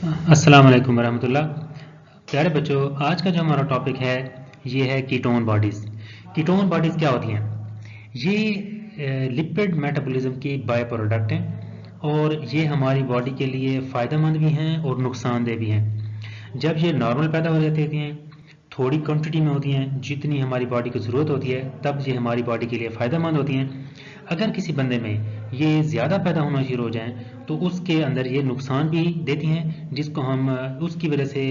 अस्सलाम वालेकुम वरहमतुल्लाह। प्यारे बच्चों, आज का जो हमारा टॉपिक है ये है कीटोन बॉडीज़। कीटोन बॉडीज़ क्या होती हैं? ये लिपिड मेटाबॉलिज्म की बाय प्रोडक्ट हैं और ये हमारी बॉडी के लिए फ़ायदेमंद भी हैं और नुकसानदेह भी हैं। जब ये नॉर्मल पैदा हो जाती हैं, थोड़ी क्वांटिटी में होती हैं, जितनी हमारी बॉडी को ज़रूरत होती है, तब ये हमारी बॉडी के लिए फ़ायदेमंद होती हैं। अगर किसी बंदे में ये ज़्यादा पैदा होना शुरू हो जाएं तो उसके अंदर ये नुकसान भी देती हैं, जिसको हम उसकी वजह से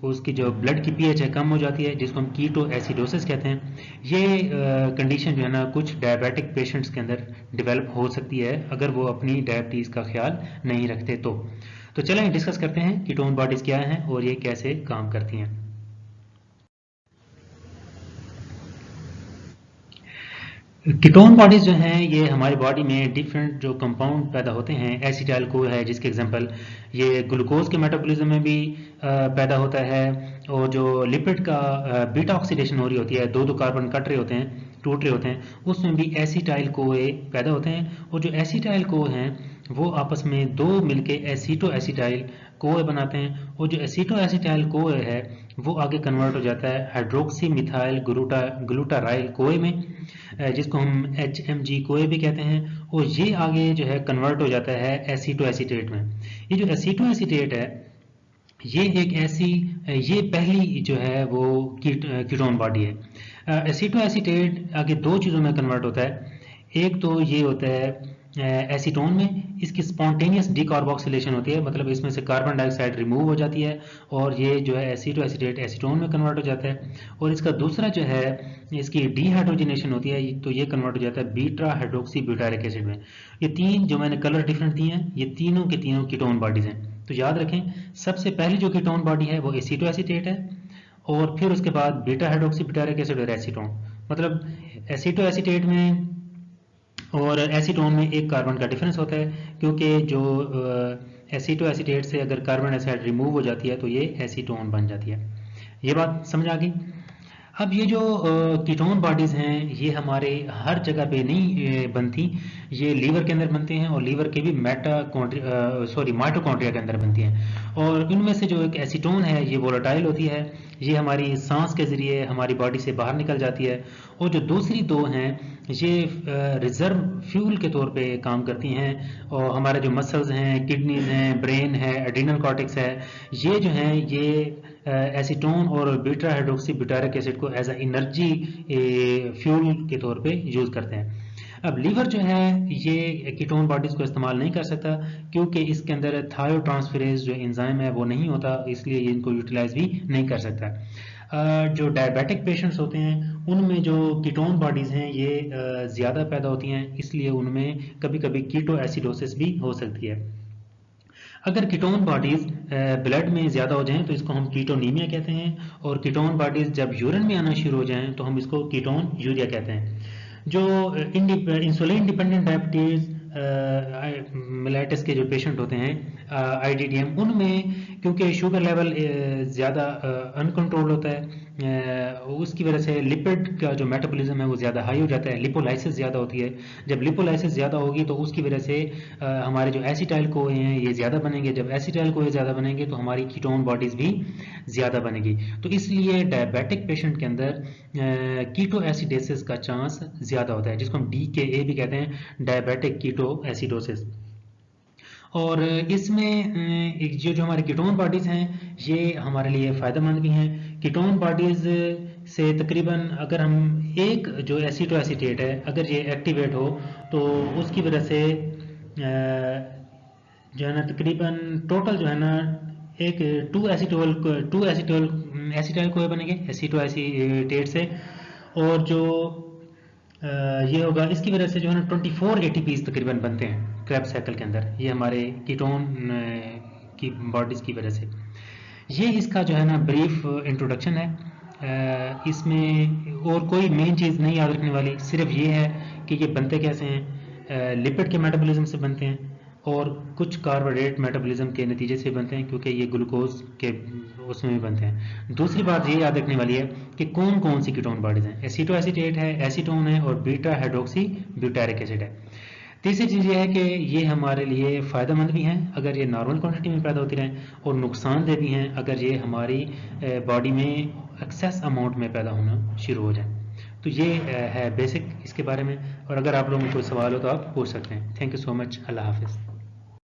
उसकी जो ब्लड की पीएच है कम हो जाती है, जिसको हम कीटो एसिडोसिस कहते हैं। ये कंडीशन जो है ना कुछ डायबिटिक पेशेंट्स के अंदर डेवलप हो सकती है अगर वो अपनी डायबिटीज़ का ख्याल नहीं रखते तो चलें डिस्कस करते हैं कीटोन बॉडीज़ क्या हैं और ये कैसे काम करती हैं। कीटोन बॉडीज जो हैं ये हमारी बॉडी में डिफरेंट जो कंपाउंड पैदा होते हैं। एसिटाइल को है जिसके एग्जांपल ये ग्लूकोज के मेटाबॉलिज्म में भी पैदा होता है, और जो लिपिड का बीटा ऑक्सीडेशन हो रही होती है, दो दो कार्बन कट रहे होते हैं, टूट रहे होते हैं, उसमें भी एसिटाइल कोए पैदा होते हैं। और जो एसिटाइल को हैं वो आपस में दो मिलके एसीटो एसिटाइल कोए बनाते हैं, और जो एसीटो एसिटाइल कोए है वो आगे कन्वर्ट हो जाता है हाइड्रोक्सी मिथाइल ग्लूटाराइल कोए में, जिसको हम HMG कोए भी कहते हैं, और ये आगे जो है कन्वर्ट हो जाता है एसीटो एसीटेट में। ये जो एसीटो एसीटेट है ये एक ऐसी ये पहली जो है वो कीटोन बॉडी है। एसीटो एसीटेट आगे दो चीज़ों में कन्वर्ट होता है। एक तो ये होता है एसीटोन में, इसकी स्पॉन्टेनियस डीकार्बोक्सिलेशन होती है, मतलब इसमें से कार्बन डाइऑक्साइड रिमूव हो जाती है और ये जो है एसीटो एसीटेट एसीटोन में कन्वर्ट हो जाता है। और इसका दूसरा जो है इसकी डीहाइड्रोजनेशन होती है, तो ये कन्वर्ट हो जाता है बीटा हाइड्रोक्सी ब्यूटारिक एसिड में। ये तीन जो मैंने कलर डिफरेंट दिए हैं ये तीनों के तीनों कीटोन बॉडीज हैं। तो याद रखें, सबसे पहली जो कीटोन बॉडी है वो एसीटो एसीटेट है, और फिर उसके बाद बीटा हाइड्रोक्सी ब्यूटारिक एसिड और एसीटोन। मतलब एसीटो एसीटेट में और एसीटोन में एक कार्बन का डिफरेंस होता है, क्योंकि जो एसीटो एसीटेट से अगर कार्बन डाइऑक्साइड रिमूव हो जाती है तो ये एसीटोन बन जाती है। ये बात समझ आ गई। अब ये जो कीटोन बॉडीज़ हैं ये हमारे हर जगह पे नहीं बनती। ये लीवर के अंदर बनते हैं और लीवर के भी माइटोकॉन्ड्रिया के अंदर बनती हैं। और इनमें से जो एक एसीटोन है ये वोलेटाइल होती है, ये हमारी सांस के ज़रिए हमारी बॉडी से बाहर निकल जाती है। और जो दूसरी दो हैं ये रिजर्व फ्यूल के तौर पे काम करती हैं, और हमारे जो मसल्स हैं, किडनीज हैं, ब्रेन है, एड्रीनल कॉर्टेक्स है, ये जो हैं ये एसीटोन और बीटा हाइड्रोक्सी ब्यूटारिक एसिड को एज अ एनर्जी फ्यूल के तौर पे यूज़ करते हैं। अब लीवर जो है ये कीटोन बॉडीज़ को इस्तेमाल नहीं कर सकता, क्योंकि इसके अंदर थायोट्रांसफेरेज जो एंजाइम है वो नहीं होता, इसलिए ये इनको यूटिलाइज भी नहीं कर सकता। जो डायबिटिक पेशेंट्स होते हैं उनमें जो कीटोन बॉडीज़ हैं ये ज़्यादा पैदा होती हैं, इसलिए उनमें कभी कभी कीटो एसिडोसिस भी हो सकती है। अगर कीटोन बॉडीज़ ब्लड में ज़्यादा हो जाएं तो इसको हम कीटोनीमिया कहते हैं, और कीटोन बॉडीज़ जब यूरिन में आना शुरू हो जाएं तो हम इसको कीटोन यूरिया कहते हैं। जो इंसुलिन डिपेंडेंट डायबिटीज़ मिलाइटिस के जो पेशेंट होते हैं IDDM, उनमें क्योंकि शुगर लेवल ज़्यादा अनकंट्रोल होता है, उसकी वजह से लिपिड का जो मेटाबॉलिज्म है वो ज़्यादा हाई हो जाता है, लिपोलाइसिस ज़्यादा होती है। जब लिपोलाइसिस ज़्यादा होगी तो उसकी वजह से हमारे जो एसिटाइल कोए हैं ये ज़्यादा बनेंगे। जब एसिटाइल कोए ज़्यादा बनेंगे तो हमारी कीटोन बॉडीज़ भी ज़्यादा बनेगी। तो इसलिए डायबिटिक पेशेंट के अंदर कीटो एसिडेसिस का चांस ज़्यादा होता है, जिसको हम DKA भी कहते हैं, डायबिटिक कीटो एसिडोसिस। और इसमें जो जो हमारे कीटोन बॉडीज़ हैं ये हमारे लिए फ़ायदेमंद भी हैं। कीटोन बॉडीज़ से तकरीबन अगर हम एक जो एसीटो एसीटेट है अगर ये एक्टिवेट हो तो उसकी वजह से जो है ना तकरीबन टोटल जो है ना एक टू एसीटाइल कोए बनेंगे एसीटो एसीटेट से। और जो ये होगा इसकी वजह से जो है ना 24 ATPs तकरीबन बनते हैं क्रैब साइकिल के अंदर, ये हमारे कीटोन की बॉडीज़ की वजह से। ये इसका जो है ना ब्रीफ इंट्रोडक्शन है। इसमें और कोई मेन चीज़ नहीं याद रखने वाली, सिर्फ ये है कि ये बनते कैसे हैं। लिपिड के मेटाबॉलिज्म से बनते हैं और कुछ कार्बोहाइड्रेट मेटाबॉलिज्म के नतीजे से बनते हैं, क्योंकि ये ग्लूकोज के उसमें भी बनते हैं। दूसरी बात ये याद रखने वाली है कि कौन कौन सी कीटोन बॉडीज़ हैं। एसीटो एसीटेट है, एसीटोन है और बीटा हाइड्रोक्सी ब्यूटारिक एसिड है। तीसरी चीज़ ये है कि ये हमारे लिए फ़ायदेमंद भी हैं अगर ये नॉर्मल क्वांटिटी में पैदा होती रहें, और नुकसानदेह भी हैं अगर ये हमारी बॉडी में एक्सेस अमाउंट में पैदा होना शुरू हो जाए। तो ये है बेसिक इसके बारे में, और अगर आप लोगों को कोई सवाल हो तो आप पूछ सकते हैं। Thank you so much. अल्लाह हाफिज़।